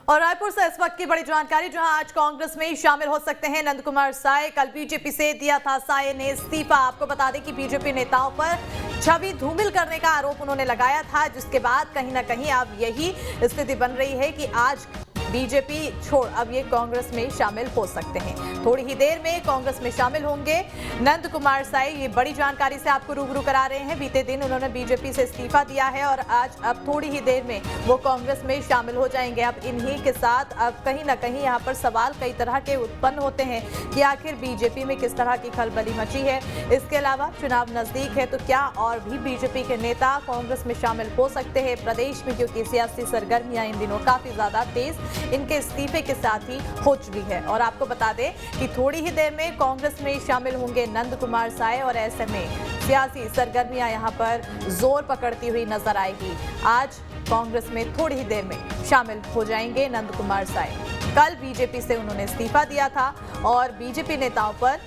और रायपुर से इस वक्त की बड़ी जानकारी, जहां आज कांग्रेस में शामिल हो सकते हैं नंद कुमार साय। कल बीजेपी से दिया था साय ने इस्तीफा। आपको बता दें कि बीजेपी नेताओं पर छवि धूमिल करने का आरोप उन्होंने लगाया था, जिसके बाद कहीं ना कहीं अब यही स्थिति बन रही है कि आज बीजेपी छोड़ अब ये कांग्रेस में शामिल हो सकते हैं। थोड़ी ही देर में कांग्रेस में शामिल होंगे नंद कुमार साय। ये बड़ी जानकारी से आपको रूबरू करा रहे हैं। बीते दिन उन्होंने बीजेपी से इस्तीफा दिया है और आज अब थोड़ी ही देर में वो कांग्रेस में शामिल हो जाएंगे। अब इन्हीं के साथ अब कहीं ना कहीं यहाँ पर सवाल कई तरह के उत्पन्न होते हैं कि आखिर बीजेपी में किस तरह की खलबली मची है। इसके अलावा चुनाव नजदीक है तो क्या और भी बीजेपी के नेता कांग्रेस में शामिल हो सकते हैं प्रदेश में, क्योंकि सियासी सरगर्मियां इन दिनों काफी ज्यादा तेज इनके इस्तीफे के साथ ही हो चुकी है। और आपको बता दें कि थोड़ी ही देर में कांग्रेस में शामिल होंगे नंद कुमार साय और ऐसे में सियासी सरगर्मियां यहां पर जोर पकड़ती हुई नजर आएगी। आज कांग्रेस में थोड़ी ही देर में शामिल हो जाएंगे नंद कुमार साय। कल बीजेपी से उन्होंने इस्तीफा दिया था और बीजेपी नेताओं पर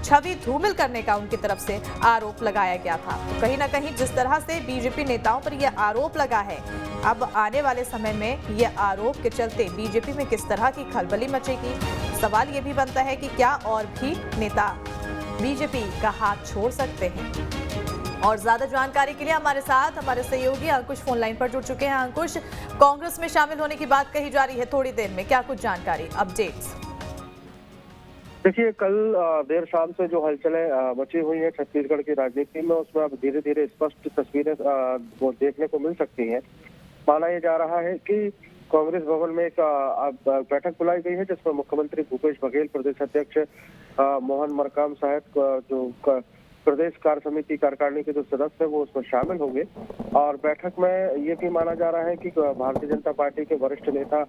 छवि धूमिल करने का उनकी तरफ से आरोप लगाया गया था। तो कहीं ना कहीं जिस तरह से बीजेपी नेताओं पर यह आरोप लगा है, अब आने वाले समय में यह आरोप के चलते बीजेपी में किस तरह की खलबली मचेगी। सवाल यह भी बनता है कि क्या और भी नेता बीजेपी का हाथ छोड़ सकते हैं। और ज्यादा जानकारी के लिए हमारे साथ हमारे सहयोगी अंकुश फोन लाइन पर जुड़ चुके हैं। अंकुश, कांग्रेस में शामिल होने की बात कही जा रही है थोड़ी देर में, क्या कुछ जानकारी, अपडेट्स? देखिए, कल देर शाम से जो हलचलें मची हुई है छत्तीसगढ़ की राजनीति में, उसमें अब धीरे धीरे स्पष्ट तस्वीरें वो देखने को मिल सकती हैं। माना यह जा रहा है कि कांग्रेस भवन में एक बैठक बुलाई गई है, जिसमें मुख्यमंत्री भूपेश बघेल, प्रदेश अध्यक्ष मोहन मरकाम सहित जो प्रदेश कार्य समिति कार्यकारिणी के जो सदस्य है वो उसमें शामिल होंगे। और बैठक में ये भी माना जा रहा है कि भारतीय जनता पार्टी के वरिष्ठ नेता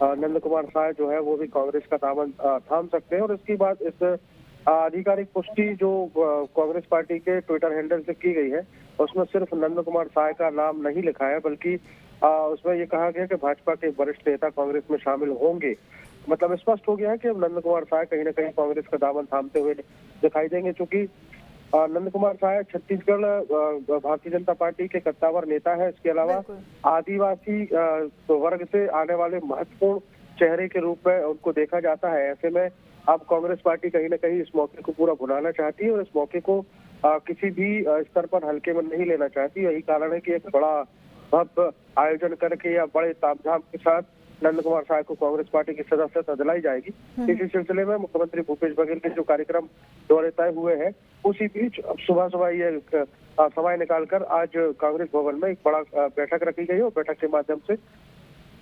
नंद कुमार साय जो है वो भी कांग्रेस का दामन थाम सकते हैं। और इसके बाद इस आधिकारिक पुष्टि जो कांग्रेस पार्टी के ट्विटर हैंडल से की गई है, उसमें सिर्फ नंद कुमार साय का नाम नहीं लिखा है, बल्कि उसमें ये कहा गया कि भाजपा के वरिष्ठ नेता कांग्रेस में शामिल होंगे। मतलब स्पष्ट हो गया है कि अब नंद कुमार साय कहीं ना कहीं कांग्रेस का दामन थामते हुए दिखाई देंगे। चूंकि नंद कुमार साय छत्तीसगढ़ भारतीय जनता पार्टी के कद्दावर नेता है। इसके अलावा आदिवासी वर्ग से आने वाले महत्वपूर्ण चेहरे के रूप में उनको देखा जाता है। ऐसे में अब कांग्रेस पार्टी कहीं ना कहीं इस मौके को पूरा भुनाना चाहती है और इस मौके को किसी भी स्तर पर हल्के में नहीं लेना चाहती। यही कारण है कि एक बड़ा भव्य आयोजन करके या बड़े तामझाम के साथ नंद कुमार साय को कांग्रेस पार्टी की सदस्यता दिलाई जाएगी। इसी सिलसिले में मुख्यमंत्री भूपेश बघेल के जो कार्यक्रम दौरे तय हुए हैं, उसी बीच सुबह सुबह ये समय निकालकर आज कांग्रेस भवन में एक बड़ा बैठक रखी गई है और बैठक के माध्यम से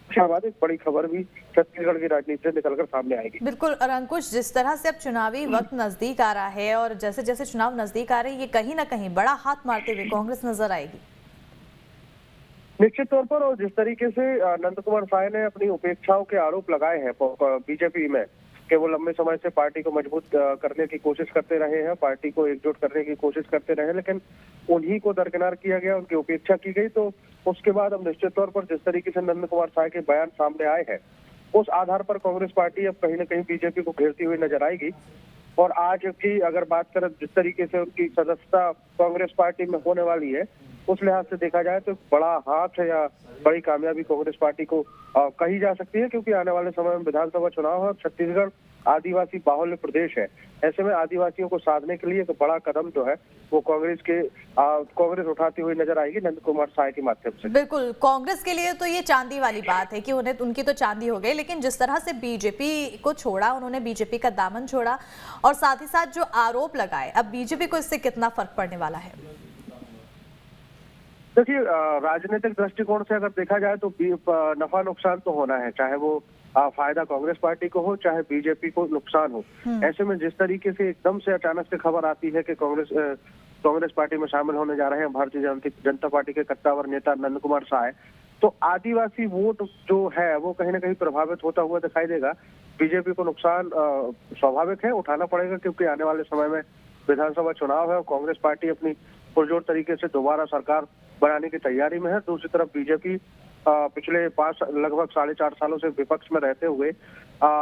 शाबाद एक बड़ी खबर भी छत्तीसगढ़ की राजनीति से निकलकर सामने आएगी। बिल्कुल। और अंकुश, जिस तरह से अब चुनावी वक्त नजदीक आ रहा है और जैसे जैसे चुनाव नजदीक आ रहे हैं, ये कहीं ना कहीं बड़ा हाथ मारते हुए कांग्रेस नजर आएगी निश्चित तौर पर। और जिस तरीके से नंद कुमार साय ने अपनी उपेक्षाओं के आरोप लगाए हैं बीजेपी में कि वो लंबे समय से पार्टी को मजबूत करने की कोशिश करते रहे हैं, पार्टी को एकजुट करने की कोशिश करते रहे, लेकिन उन्हीं को दरकिनार किया गया, उनकी उपेक्षा की गई। तो उसके बाद अब निश्चित तौर पर जिस तरीके से नंद कुमार साय के बयान सामने आए हैं, उस आधार पर कांग्रेस पार्टी अब कहीं ना कहीं बीजेपी को घेरती हुई नजर आएगी। और आज की अगर बात करें जिस तरीके से उनकी सदस्यता कांग्रेस पार्टी में होने वाली है, उस लिहाज से देखा जाए तो बड़ा हाथ है या बड़ी कामयाबी कांग्रेस पार्टी को कही जा सकती है। क्योंकि आने वाले समय में विधानसभा चुनाव है और छत्तीसगढ़ आदिवासी बाहुल्य प्रदेश है। ऐसे में आदिवासियों को साधने के लिए एक बड़ा कदम जो है वो कांग्रेस उठाती हुई नजर आएगी नंद कुमार साय के माध्यम से। बिल्कुल, कांग्रेस के लिए तो ये चांदी वाली बात है कि उन्हें उनकी तो चांदी हो गई, लेकिन जिस तरह से बीजेपी को छोड़ा, उन्होंने बीजेपी का दामन छोड़ा और साथ ही साथ जो आरोप लगाए, अब बीजेपी को इससे कितना फर्क पड़ने वाला है? देखिए, राजनीतिक दृष्टिकोण से अगर देखा जाए तो नफा नुकसान तो होना है, चाहे वो फायदा कांग्रेस पार्टी को हो चाहे बीजेपी को नुकसान हो। ऐसे में जिस तरीके से एकदम से अचानक से खबर आती है कि कांग्रेस पार्टी में शामिल होने जा रहे हैं भारतीय जनता पार्टी के कद्दावर नेता नंद कुमार साय, तो आदिवासी वोट जो है वो कहीं ना कहीं प्रभावित होता हुआ दिखाई देगा। बीजेपी को नुकसान स्वाभाविक है, उठाना पड़ेगा, क्योंकि आने वाले समय में विधानसभा चुनाव है और कांग्रेस पार्टी अपनी पुरजोर तरीके से दोबारा सरकार बनाने की तैयारी में है। दूसरी तरफ बीजेपी पिछले लगभग 4.5 सालों से विपक्ष में रहते हुए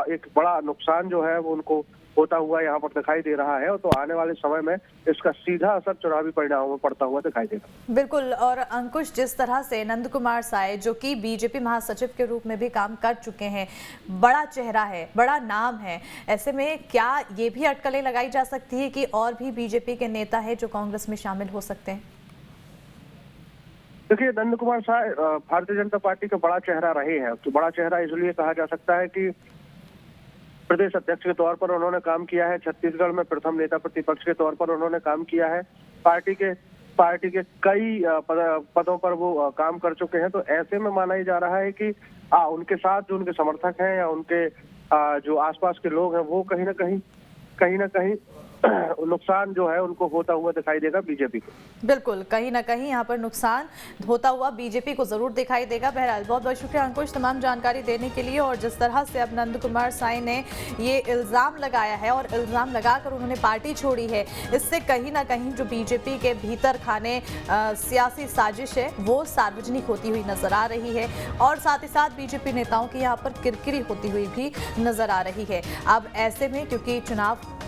एक बड़ा नुकसान जो है वो उनको होता हुआ यहाँ पर दिखाई दे रहा है, तो आने वाले समय में इसका सीधा असर चुनावी परिणामों में पड़ता हुआ दिखाई देगा। बिल्कुल। और अंकुश, जिस तरह से नंद कुमार साय, जो कि बीजेपी महासचिव के रूप में भी काम कर चुके हैं, बड़ा चेहरा है, बड़ा नाम है, ऐसे में क्या ये भी अटकलें लगाई जा सकती है कि और भी बीजेपी के नेता है जो कांग्रेस में शामिल हो सकते हैं? देखिए, नंद कुमार साय भारतीय जनता पार्टी का बड़ा चेहरा रहे हैं। तो बड़ा चेहरा इसलिए कहा जा सकता है कि प्रदेश अध्यक्ष के तौर पर उन्होंने काम किया है, छत्तीसगढ़ में प्रथम नेता प्रतिपक्ष के तौर पर उन्होंने काम किया है, पार्टी के कई पदों पर वो काम कर चुके हैं। तो ऐसे में माना ही जा रहा है कि उनके साथ जो उनके समर्थक हैं या उनके जो आसपास के लोग हैं वो कहीं ना कहीं नुकसान जो है उनको होता हुआ दिखाई देगा बीजेपी को। बिल्कुल, कहीं ना कहीं यहाँ पर नुकसान होता हुआ बीजेपी को जरूर दिखाई देगा। बहरहाल बहुत बहुत शुक्रिया अंकुश तमाम जानकारी देने के लिए। और जिस तरह से अब नंद कुमार साय ने ये इल्जाम लगाया है और इल्जाम लगाकर उन्होंने पार्टी छोड़ी है, इससे कहीं ना कहीं जो बीजेपी के भीतर खाने सियासी साजिश है वो सार्वजनिक होती हुई नजर आ रही है और साथ ही साथ बीजेपी नेताओं की यहाँ पर किरकिरी होती हुई भी नजर आ रही है। अब ऐसे में क्योंकि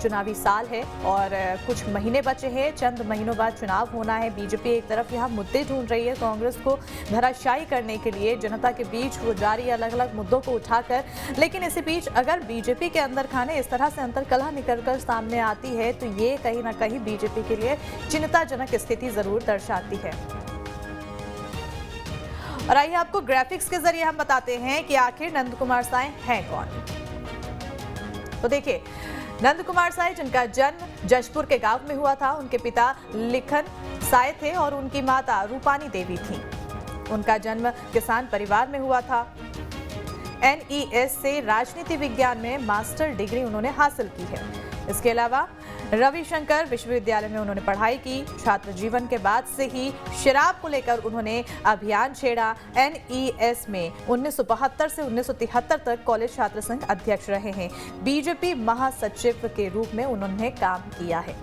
चुनावी साल है और कुछ महीने बचे हैं, चंद महीनों बाद चुनाव होना है, बीजेपी एक तरफ यहाँ मुद्दे ढूंढ रही है कांग्रेस को धराशायी करने के लिए जनता के बीच वो जारी अलग अलग मुद्दों को उठाकर। लेकिन इसी बीच अगर बीजेपी के अंदर खाने इस तरह से अंतर्कलह निकलकर सामने आती है तो ये कहीं ना कहीं बीजेपी के लिए चिंताजनक स्थिति जरूर दर्शाती है। और आइए आपको ग्राफिक्स के जरिए हम बताते हैं कि आखिर नंद कुमार साय हैं कौन। तो देखिए, नंद कुमार साय जिनका जन्म जशपुर के गांव में हुआ था, उनके पिता लिखन साय थे और उनकी माता रूपानी देवी थी। उनका जन्म किसान परिवार में हुआ था। NES से राजनीति विज्ञान में मास्टर डिग्री उन्होंने हासिल की है। इसके अलावा रविशंकर विश्वविद्यालय में उन्होंने पढ़ाई की। छात्र जीवन के बाद से ही शराब को लेकर उन्होंने अभियान छेड़ा। NES में 1972 से 1973 तक कॉलेज छात्र संघ अध्यक्ष रहे हैं। बीजेपी महासचिव के रूप में उन्होंने काम किया है।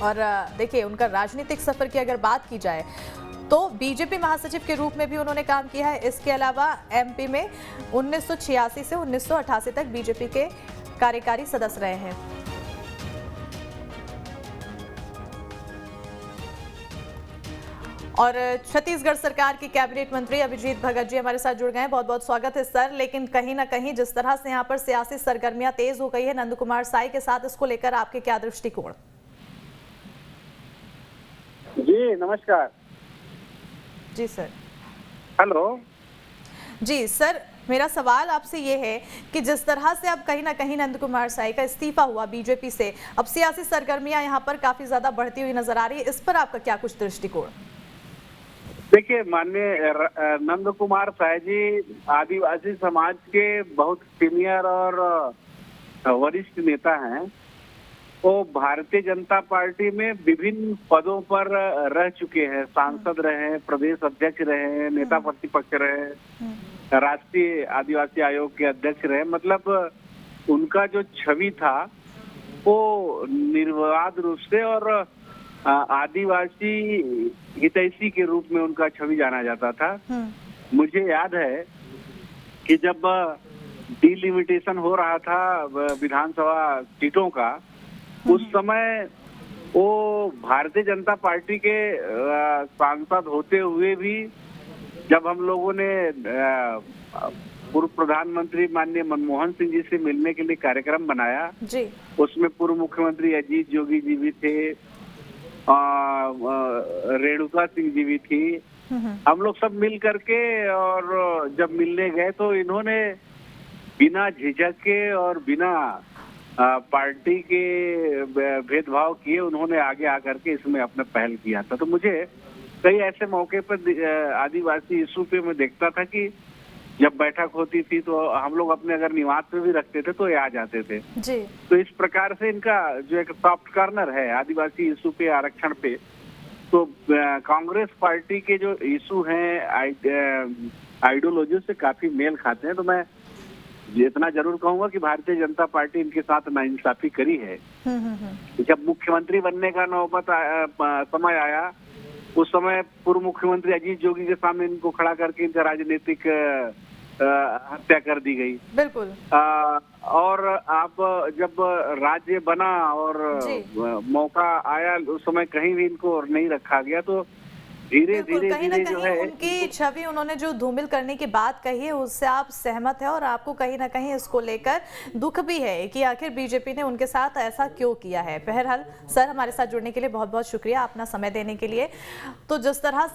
और देखिए, उनका राजनीतिक सफर की अगर बात की जाए तो बीजेपी महासचिव के रूप में भी उन्होंने काम किया है। इसके अलावा MP में 1986 से 1988 तक बीजेपी के कार्यकारी सदस्य रहे हैं। और छत्तीसगढ़ सरकार की कैबिनेट मंत्री अभिजीत भगत जी हमारे साथ जुड़ गए हैं। बहुत बहुत स्वागत है सर। लेकिन कहीं ना कहीं जिस तरह से यहाँ पर सियासी सरगर्मियां तेज हो गई है नंद कुमार साय के साथ, इसको लेकर आपके क्या दृष्टिकोण? जी नमस्कार। जी सर। हेलो। जी सर, मेरा सवाल आपसे ये है कि जिस तरह से अब कहीं ना कहीं नंद कुमार साय का इस्तीफा हुआ बीजेपी से, अब सियासी सरगर्मियां यहाँ पर काफी ज्यादा बढ़ती हुई नजर आ रही है, इस पर आपका क्या कुछ दृष्टिकोण? देखिए, माननीय नंद कुमार साय जी आदिवासी समाज के बहुत सीनियर और वरिष्ठ नेता हैं। वो भारतीय जनता पार्टी में विभिन्न पदों पर रह चुके हैं। सांसद रहे, प्रदेश अध्यक्ष रहे, नेता प्रतिपक्ष रहे, राष्ट्रीय आदिवासी आयोग के अध्यक्ष रहे। मतलब उनका जो छवि था वो निर्विवाद रूप से और आदिवासी हितैषी के रूप में उनका छवि जाना जाता था। मुझे याद है कि जब डिलिमिटेशन हो रहा था विधानसभा सीटों का, उस समय वो भारतीय जनता पार्टी के सांसद होते हुए भी जब हम लोगों ने पूर्व प्रधानमंत्री माननीय मनमोहन सिंह जी से मिलने के लिए कार्यक्रम बनाया जी, उसमें पूर्व मुख्यमंत्री अजीत जोगी जी भी थे, रेणुका सिंह जी भी थी। हम लोग सब मिल करके और जब मिलने गए तो इन्होंने बिना झिझक के और बिना पार्टी के भेदभाव किए उन्होंने आगे आकर के इसमें अपना पहल किया था। तो मुझे कई ऐसे मौके पर आदिवासी इशू पे मैं देखता था कि जब बैठक होती थी तो हम लोग अपने अगर निवास पे भी रखते थे तो ये आ जाते थे जी। तो इस प्रकार से इनका जो एक सॉफ्ट कॉर्नर है आदिवासी इशू पे, आरक्षण पे, तो कांग्रेस पार्टी के जो इशू हैं आइडियोलॉजी से काफी मेल खाते हैं। तो मैं इतना जरूर कहूंगा कि भारतीय जनता पार्टी इनके साथ नाइंसाफी करी है। जब मुख्यमंत्री बनने का नौबत समय आया उस समय पूर्व मुख्यमंत्री अजीत जोगी के सामने इनको खड़ा करके इनका राजनीतिक हत्या कर दी गई। बिल्कुल। और आप जब राज्य बना और मौका आया उस समय कहीं भी इनको नहीं रखा गया, तो धीरे धीरे कहीं ना जो कहीं है उनकी छवि, उन्होंने जो धूमिल करने की बात कही है उससे आप सहमत है और आपको कहीं ना कहीं इसको लेकर दुख भी है कि आखिर बीजेपी ने उनके साथ ऐसा क्यों किया है। बहरहाल सर, हमारे साथ जुड़ने के लिए बहुत बहुत शुक्रिया, अपना समय देने के लिए। तो जिस तरह से